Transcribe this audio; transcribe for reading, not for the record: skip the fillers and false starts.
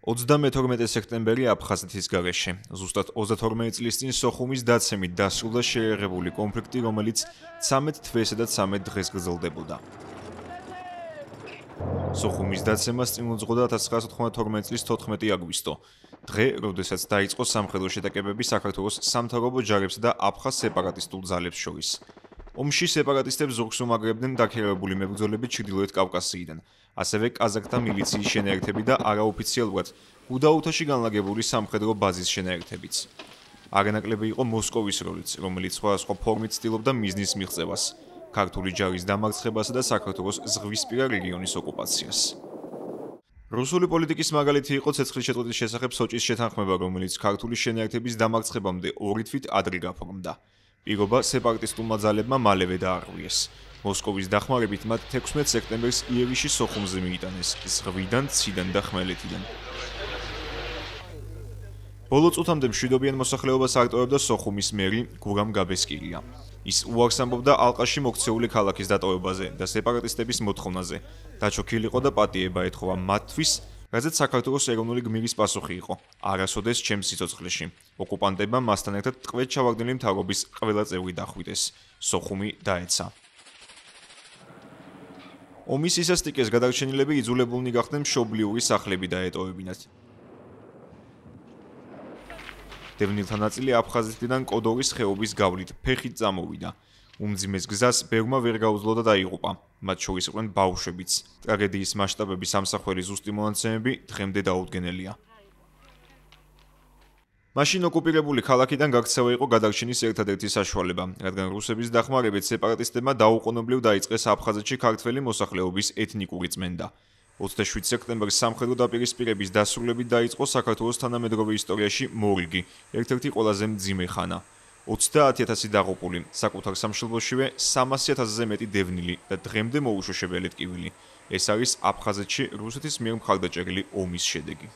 32 სექტემბერი აფხაზეთის გარეშე. ზუსტად 32 წლის წინ სოხუმის დაცემით დასრულდა შეერაღებული კონფლიქტი, რომელიც 13 თვესა და 13 დღეს გრძელდებოდა. სოხუმის დაცემას წინ უძღოდა 1992 წლის 14 აგვისტო. დღე, როდესაც დაიწყო სამხედრო შეტაკებები საქართველოს სამთავრობო ჯარებსა და აფხაზ სეპარატისტულ ძალებს შორის. ომში სეპარატისტებს ზოგს უმაგრებდნენ დაქირავებული მებრძოლები ჩრდილოეთ კავკასიიდან, ასევე კაზაკთა მილიციის შენაერთები და არაოფიციალურად გუდაუთაში განლაგებული სამხედრო ბაზის შენაერთებიც. არანაკლები იყო მოსკოვის როლიც, რომელიც სხვადასხვა ფორმით ცდილობდა მიზნის მიღწევას, ქართული ჯარის დამარცხებასა და საქართველოს ზღვისპირა რეგიონის ოკუპაციას. რუსული პოლიტიკის მაგალითი იყო ცეცხლის შეწყვეტის შესახებ სოჭის შეთანხმება, რომელიც ქართული შენაერთების დამარცხებამდე 2 თვით ადრე გაფორმდა. პირობა სეპარატისტულმა ძალებმა მალევე დაარღვიეს. მოსკოვის დახმარებით მათ 16 სექტემბერს იერიშის სოხუმზე მიიტანეს, ზღვიდან, ციდან და ხმელეთიდან. ბოლო წუთამდე მშვიდობიან მოსახლეობას არტოვებდა სოხუმის მერი გურამ გაბესკირია. ის უარს ამბობდა ალყაში მოქცეული ქალაქის დატოვებაზე და სეპარატისტების მოთხოვნაზე. დაჩოქილიყო და პატიება ეთხოვა მათთვის, რაზეც საქართველოს ეროვნული გმირის პასუხი იყო: არასოდეს ჩემს სიცოცხლეში. ოკუპანტებმა მასთან ერთად ტყვედ ჩავარდნილი მთავრობის ყველა წევრი დახვრიტეს. სოხუმი დაეცა. ომის ისასტიკეს გადარჩენილები იძულებულნი გახდნენ მშობლიური სახლები დაეტოვებინათ. დევნილთა ნაწილი აფხაზეთიდან კოდორის ხეობის გავლით ფეხით წამოვიდა. უმძიმეს გზას ბევრმა ვერ გაუძლო და დაიღუპა. მათ შორის იყვნენ ბავშვებიც. ტრაგედიის მასშტაბების ამსახველი ზუსტი მონაცემები დღემდე დაუდგენელია. მაშინ ოკუპირებული ქალაქიდან გაქცევა იყო გადარჩენის ერთადერთი საშუალება, რადგან რუსების დახმარებით სეპარატისტებმა დაუყოვნებლივ დაიწყეს აფხაზეთში ქართველი მოსახლეობის ეთნიკური წმენდა. 27 სექტემბერს სამხედრო დაპირისპირების დასრულებით დაიწყო საქართველოს თანამედროვე ისტორიაში მორიგი, ერთ-ერთი ყველაზე მძიმე ხანა. 30,000 დაღუპული, საკუთარ სამშობლოშივე 300,000-ზე მეტი დევნილი და დღემდე მოუშვებელად ტკივილი. ეს არის აფხაზეთში რუსეთის მიერ მხარდაჭერილი ომის შედეგი.